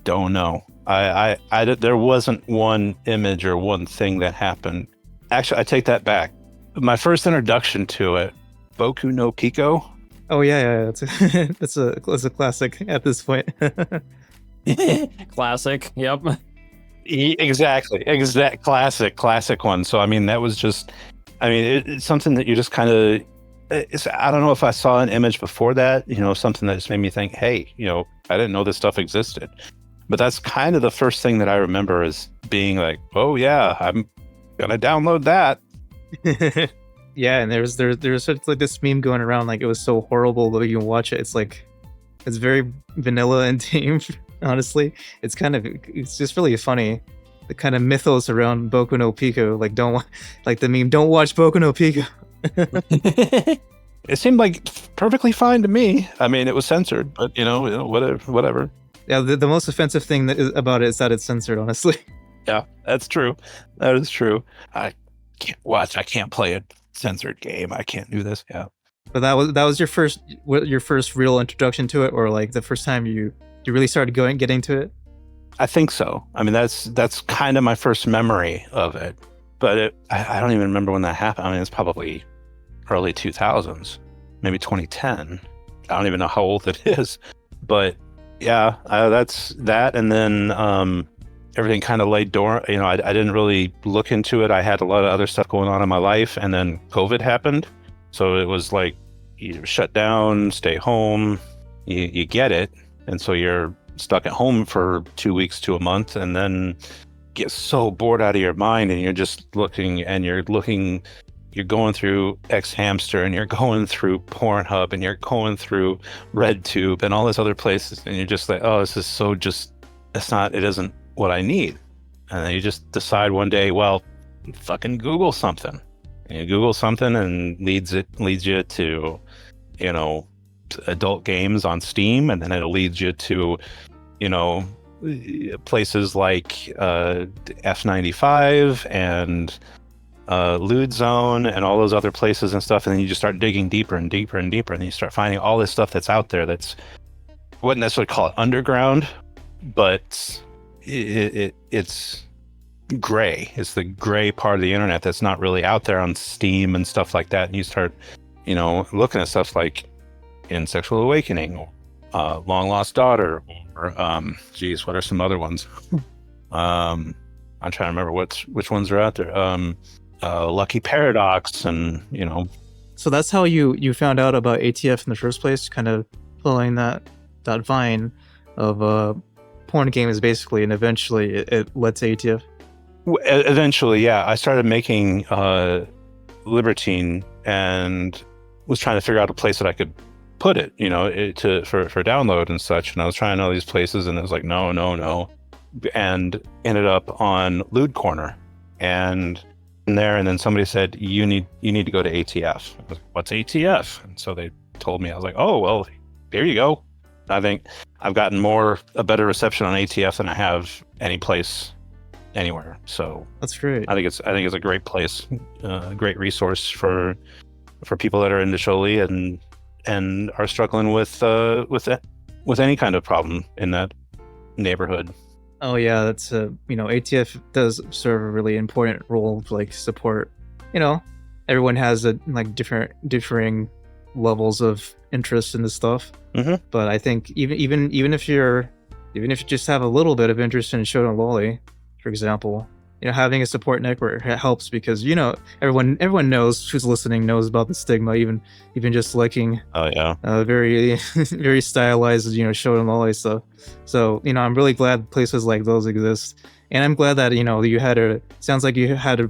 don't know. I there wasn't one image or one thing that happened. Actually, I take that back. My first introduction to it, Boku no Pico. Oh yeah, that's a classic at this point. Classic. Yep. Exactly. Classic one. So I mean, that was just, it's something that you just kind of, I don't know if I saw an image before that, something that just made me think, hey, I didn't know this stuff existed. But that's kind of the first thing that I remember is being like, oh yeah, I'm gonna download that. Yeah, and there's sort of like this meme going around, like it was so horrible that you can watch it. It's like, it's very vanilla and tame. Honestly, it's just really funny, the kind of mythos around Boku no Pico. Like, like the meme, don't watch Boku no Pico. It seemed like perfectly fine to me. I mean, it was censored, but whatever. Yeah, the most offensive thing about it is that it's censored, honestly. Yeah, that's true. That is true. I can't play a censored game. I can't do this. Yeah. But that was your first real introduction to it, or like the first time you really started getting to it? I think so. I mean, that's kind of my first memory of it. But I don't even remember when that happened. I mean, it's probably early 2000s, maybe 2010. I don't even know how old it is. But yeah, that's that. And then everything kind of laid dormant. I didn't really look into it. I had a lot of other stuff going on in my life. And then COVID happened. So it was like, either shut down, stay home, you get it. And so you're stuck at home for 2 weeks to a month. And then get so bored out of your mind, and you're just looking, and you're going through X Hamster, and you're going through Pornhub, and you're going through RedTube and all these other places, and you're just like, oh, this is so just, it isn't what I need. And then you just decide one day, well, fucking Google something. And you Google something, and leads you to, adult games on Steam, and then it'll lead you to, places like F95 and Lewd Zone and all those other places and stuff, and then you just start digging deeper and deeper and deeper, and you start finding all this stuff that's out there that's, I wouldn't necessarily call it underground, but it's gray. It's the gray part of the internet that's not really out there on Steam and stuff like that, and you start looking at stuff like In Sexual Awakening, or Long Lost Daughter, or what are some other ones? I'm trying to remember which ones are out there. Lucky Paradox, and So that's how you found out about ATF in the first place, kind of following that vine of porn games basically, and eventually it led to ATF. Eventually, yeah. I started making Libertine and was trying to figure out a place that I could put it, for download and such. And I was trying all these places, and it was like, no, and ended up on Lewd Corner, and then somebody said, you need to go to ATF. I was like, what's ATF? And so they told me. I was like, oh, well, there you go. I think I've gotten a better reception on ATF than I have any place anywhere. So that's great. I think it's a great place, a great resource for people that are into Shoلی and are struggling with any kind of problem in that neighborhood. Oh yeah, that's ATF does serve a really important role to like support. Everyone has differing levels of interest in this stuff. Mm-hmm. But I think even if you just have a little bit of interest in Shonen Loli, for example, having a support network helps, because everyone knows, who's listening knows about the stigma, even just liking very very stylized Shonen Loli stuff. So I'm really glad places like those exist, and I'm glad that sounds like you had a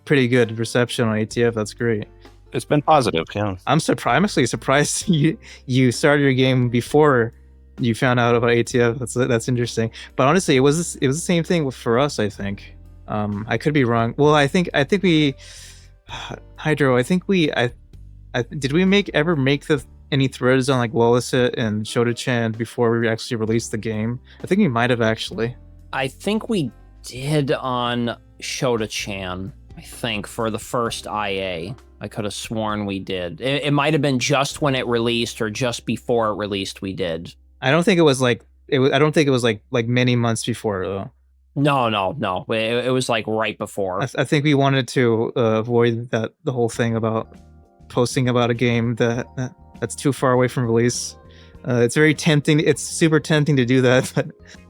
pretty good reception on ATF. That's great. It's been positive. Yeah, I'm actually surprised you started your game before you found out about ATF. That's interesting. But honestly, it was the same thing for us, I think. I could be wrong. Well, I think we Hydro. Did we ever make any threads on like Lolicit and Shota-chan before we actually released the game? I think we might have actually. I think we did on Shota-chan. I think for the first IA. I could have sworn we did. It might have been just when it released or just before it released. We did. I don't think it was like I don't think it was like many months before though. No. It was like right before. I think we wanted to avoid the whole thing about posting about a game that's too far away from release. It's very tempting. It's super tempting to do that, but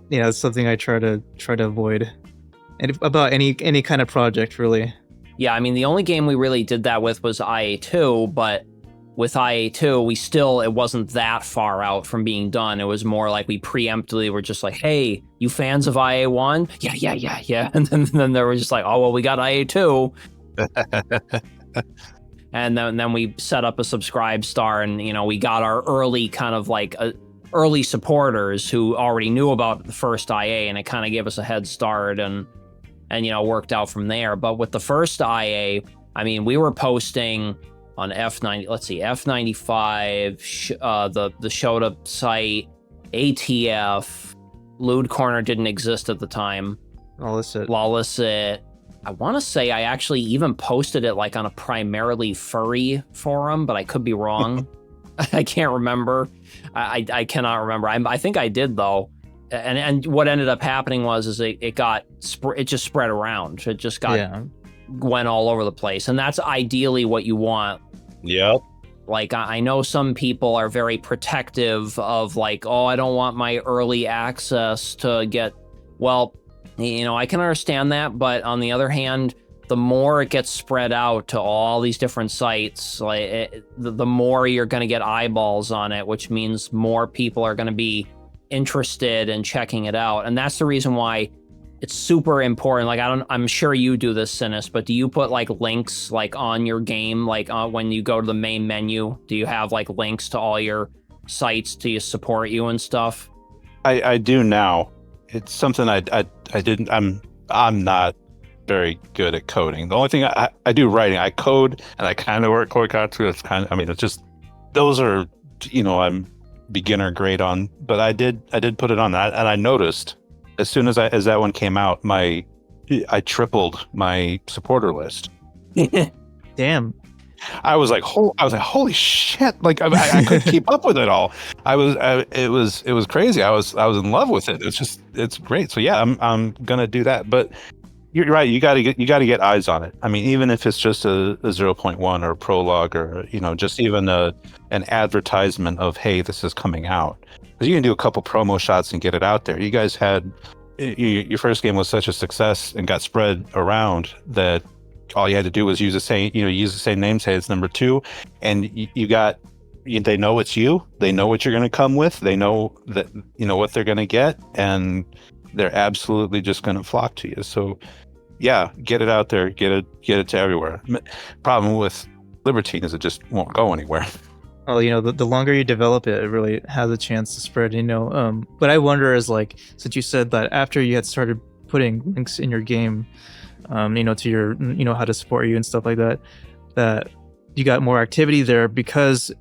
it's something I try to avoid. And about any kind of project, really. Yeah, I mean, the only game we really did that with was IA2, but with IA2, it wasn't that far out from being done. It was more like we preemptively were just like, hey, you fans of IA1? Yeah. And then they were just like, oh, well, we got IA2. And then we set up a Subscribe Star, and, we got our early kind of like early supporters who already knew about the first IA, and it kind of gave us a head start and worked out from there. But with the first IA, I mean, we were posting on F95, the Shota site, ATF, Lewd Corner didn't exist at the time. Lolicit. I want to say I actually even posted it like on a primarily furry forum, but I could be wrong. I can't remember. I cannot remember. I think I did though. And what ended up happening was it just spread around. It just went all over the place, and that's ideally what you want. Yep. Like I know some people are very protective of like, oh, I don't want my early access to get. Well, I can understand that, but on the other hand, the more it gets spread out to all these different sites, the more you're going to get eyeballs on it, which means more people are going to be interested in checking it out. And that's the reason why it's super important. Like I'm sure you do this, Cynist, but do you put like links like on your game, like when you go to the main menu? Do you have like links to all your sites to support you and stuff? I do now. It's something I didn't. I'm not very good at coding. The only thing I do writing. I code and I kind of work code too. It's kind of. I mean, it's just those are I'm beginner grade on, but I did put it on that, and I noticed as soon as that one came out, I tripled my supporter list. Damn. I was like, holy shit! Like I couldn't keep up with it all. It was crazy. I was in love with it. It's great. So yeah, I'm gonna do that. But you're right. You gotta get eyes on it. I mean, even if it's just a 0.1 or a prologue or just even an advertisement of, hey, this is coming out. Because you can do a couple promo shots and get it out there. You guys had your first game was such a success and got spread around that all you had to do was use the same name, say it's number 2, and they know it's you. They know what you're going to come with. They know that what they're going to get, and they're absolutely just going to flock to you. So yeah, get it out there, get it to everywhere. Problem with Libertine is it just won't go anywhere. Well, the longer you develop it, it really has a chance to spread, But I wonder is like, since you said that after you had started putting links in your game, to your, how to support you and stuff like that, that you got more activity there because,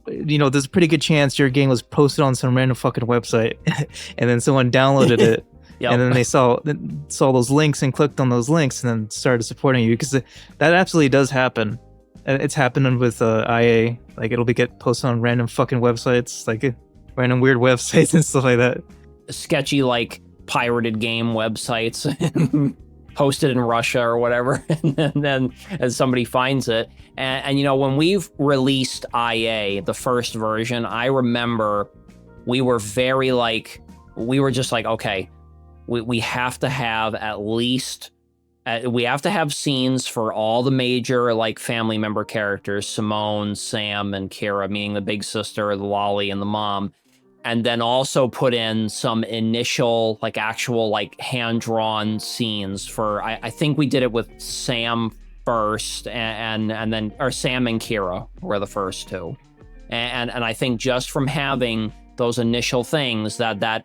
there's a pretty good chance your game was posted on some random fucking website and then someone downloaded it. Yep. And then they saw those links and clicked on those links and then started supporting you, because that absolutely does happen. It's happening with IA. Like it'll get posted on random fucking websites, like random weird websites and stuff like that. Sketchy, like pirated game websites, hosted in Russia or whatever, and then as somebody finds it, and when we've released IA, the first version, I remember we were just like, okay, we have to have at least. We have to have scenes for all the major like family member characters, Simone, Sam, and Kira, meaning the big sister, the Lolly, and the mom. And then also put in some initial like actual like hand-drawn scenes for, I think we did it with Sam first and then, or Sam and Kira were the first two. And I think just from having those initial things that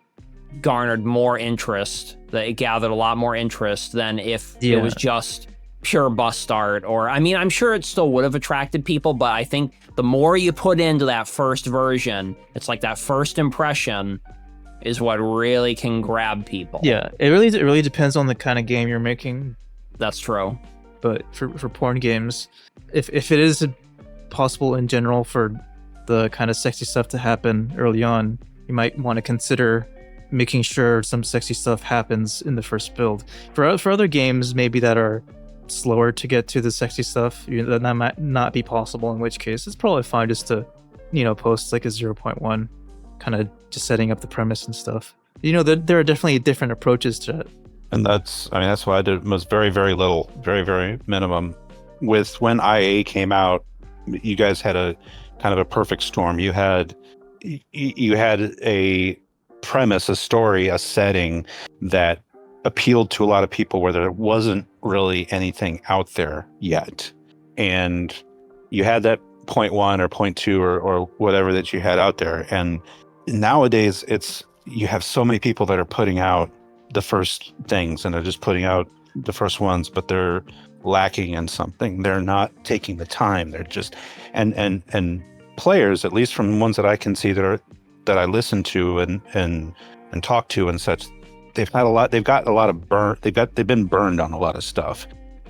garnered more interest, that it gathered a lot more interest than if it was just pure bust art. Or I mean, I'm sure it still would have attracted people, but I think the more you put into that first version, it's like that first impression is what really can grab people. Yeah, it really depends on the kind of game you're making. That's true. But for porn games, if it is possible in general for the kind of sexy stuff to happen early on, you might want to consider making sure some sexy stuff happens in the first build. For other games maybe that are slower to get to the sexy stuff, that might not be possible, in which case it's probably fine just to post like a 0.1, kind of just setting up the premise and stuff. There are definitely different approaches to it, and that's why I did was very, very little, very, very minimum. With when IA came out, you guys had a kind of a perfect storm. You had a premise, a story, a setting that appealed to a lot of people where there wasn't really anything out there yet. And you had that 0.1 or 0.2 or whatever that you had out there. And nowadays you have so many people that are putting out the first things and they're just putting out the first ones, but they're lacking in something. They're not taking the time. They're just, and players, at least from ones that I can see that I listen to and talk to and such, they've got a lot of they've been burned on a lot of stuff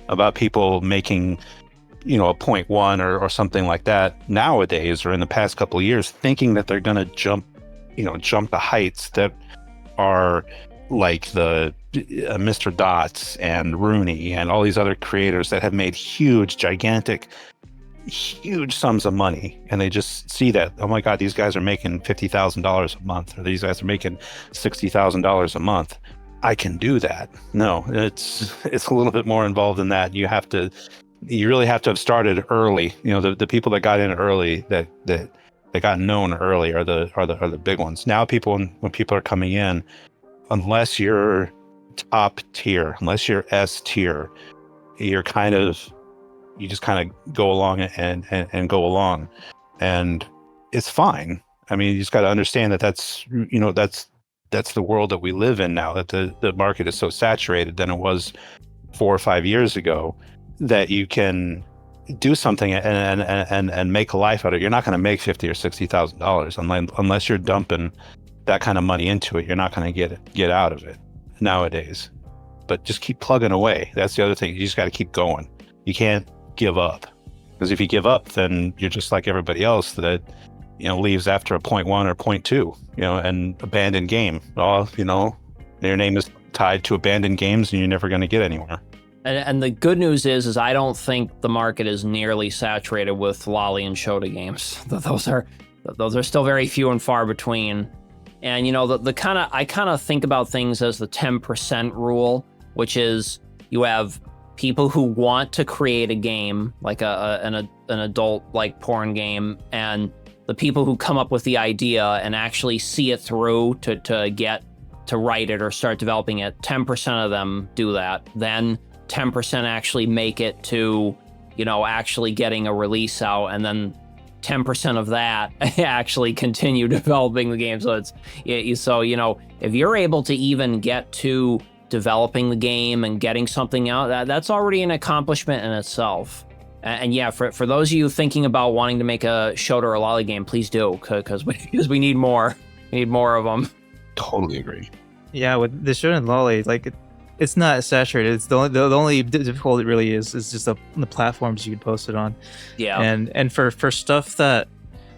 about people making a 0.1 or something like that nowadays or in the past couple of years, thinking that they're going to jump the heights that are like the Mr. Dots and Rooney and all these other creators that have made huge sums of money, and they just see that, oh my God, these guys are making $50,000 a month, or these guys are making $60,000 a month. I can do that. No, it's a little bit more involved than that. You really have to have started early. The people that got in early, that got known early are the big ones. Now when people are coming in, unless you're top tier, unless you're S tier, you just kind of go along and go along, and it's fine. I mean, you just got to understand that that's the world that we live in now, that the market is so saturated than it was 4 or 5 years ago, that you can do something and make a life out of it. You're not going to make $50,000 or $60,000 unless you're dumping that kind of money into it. You're not going to get out of it nowadays. But just keep plugging away. That's the other thing. You just got to keep going. You can't give up, because if you give up, then you're just like everybody else that leaves after a 0.1 or 0.2, and abandon game. Your name is tied to abandoned games, and you're never going to get anywhere. And the good news is I don't think the market is nearly saturated with Lolly and Shota games. Those are still very few and far between. And I kind of think about things as the 10% rule, which is you have people who want to create a game, like an adult like porn game, and the people who come up with the idea and actually see it through to get to write it or start developing it. 10% of them do that. Then 10% actually make it to, actually getting a release out, and then 10% of that actually continue developing the game. So if you're able to even get to developing the game and getting something out, that's already an accomplishment in itself. And yeah, for those of you thinking about wanting to make a Shota or a Lolly game, please do, because we need more. We need more of them. Totally agree. Yeah, with the Shota and Lolly, it's not saturated. It's the only difficulty really is just the platforms you can post it on. Yeah. And for stuff that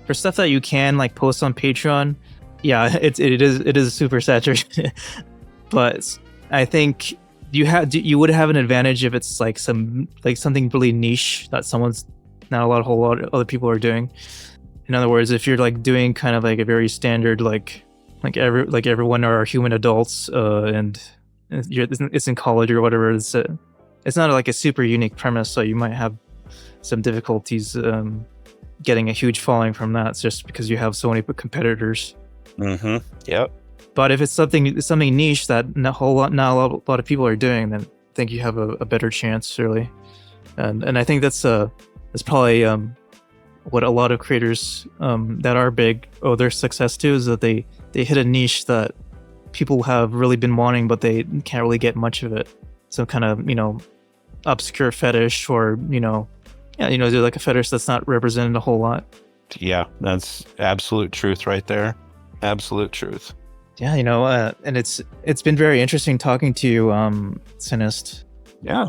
you can post on Patreon, yeah, it is super saturated. But I think you would have an advantage if it's something really niche that not a whole lot of other people are doing. In other words, if you're doing kind of a very standard everyone are human adults and it's in college or whatever, it's not a super unique premise, so you might have some difficulties getting a huge following from that. It's just because you have so many competitors. Mm-hmm. Yep. But if it's something niche that not a lot of people are doing, then I think you have a better chance, really. And I think that's probably what a lot of creators that are big owe their success to, is that they hit a niche that people have really been wanting, but they can't really get much of it. Some kind of obscure fetish, or they're a fetish that's not represented a whole lot. Yeah, that's absolute truth right there. Absolute truth. Yeah, and it's been very interesting talking to you, Cynist. Yeah.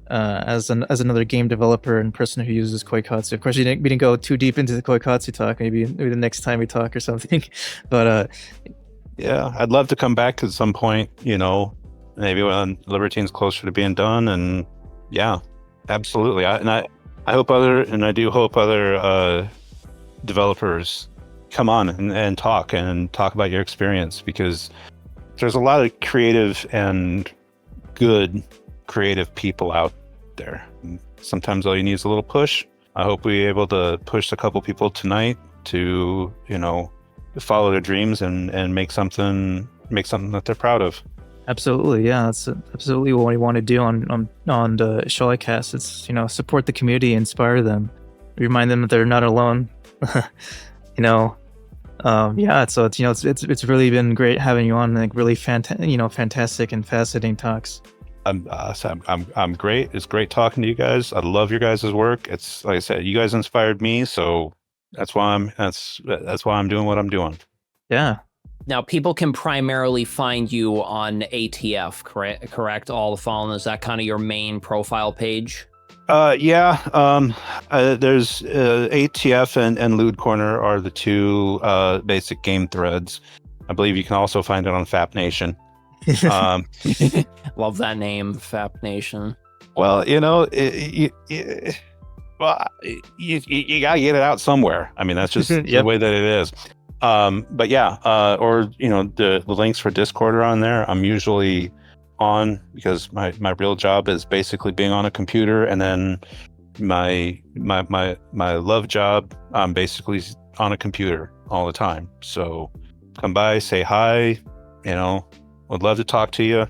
As another game developer and person who uses Koikatsu. Of course, we didn't go too deep into the Koikatsu talk. Maybe the next time we talk or something. But yeah, I'd love to come back at some point. Maybe when Libertine's closer to being done. And yeah, absolutely. I do hope other developers come on and talk about your experience, because there's a lot of creative and good creative people out there. Sometimes all you need is a little push. I hope we're able to push a couple people tonight to follow their dreams and make something that they're proud of. Absolutely, yeah, that's absolutely what we want to do on the Sholicast. It's support the community, inspire them, remind them that they're not alone. Yeah, so it's really been great having you on, really fantastic and fascinating talks. I'm great. It's great talking to you guys. I love your guys' work. It's like I said, you guys inspired me, so that's why I'm doing what I'm doing. Yeah. Now, people can primarily find you on ATF, correct? All the following, is that kind of your main profile page? Yeah. There's ATF and Lewd Corner are the two basic game threads. I believe you can also find it on Fap Nation. Love that name, Fap Nation. Well, you gotta get it out somewhere. I mean, that's just Yep. the way that it is. But yeah, or the links for Discord are on there. I'm usually on because my real job is basically being on a computer, and then my love job, I'm basically on a computer all the time. So come by, say hi. Would love to talk to you.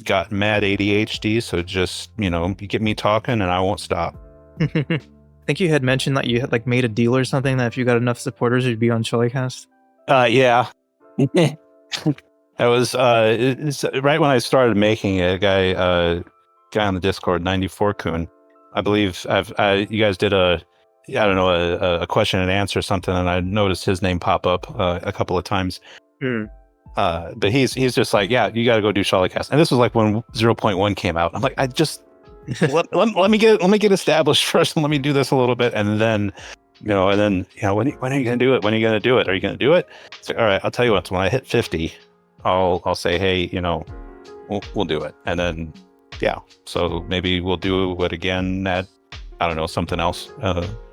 got mad ADHD, so just, you get me talking and I won't stop. I think you had mentioned that you had like made a deal or something that if you got enough supporters, you'd be on Sholicast. Yeah. That was it's right when I started making it. A guy on the Discord, 94 Coon. I believe you guys did a question and answer or something, and I noticed his name pop up a couple of times. But he's just like, yeah, you got to go do Sholicast. And this was like when 0.1 came out. I'm like, I just let me get established first, and let me do this a little bit, and then when are you gonna do it? When are you gonna do it? Are you gonna do it? It's like, all right, I'll tell you what. When I hit 50, I'll say, hey, we'll do it, and then so maybe we'll do it again at, I don't know, something else,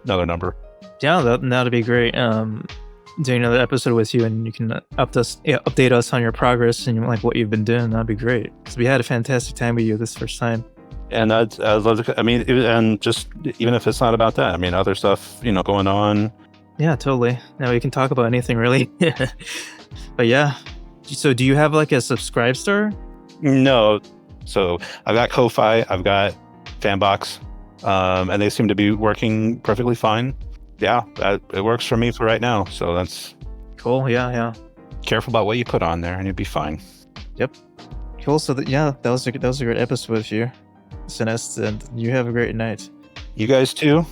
another number. Yeah, that'd be great. Doing another episode with you, and you can update us on your progress and like what you've been doing. That'd be great. Because we had a fantastic time with you this first time. And I'd love to. I mean, and just even if it's not about that, I mean, other stuff, going on. Yeah, totally. Now we can talk about anything really. But yeah. So do you have like a subscribe star? No. So I've got Ko-Fi, I've got Fanbox, and they seem to be working perfectly fine. Yeah, it works for me for right now. So that's cool. Yeah. Careful about what you put on there, and you'll be fine. Yep. Cool. So that was a great episode with you, Cynist, and you have a great night. You guys too.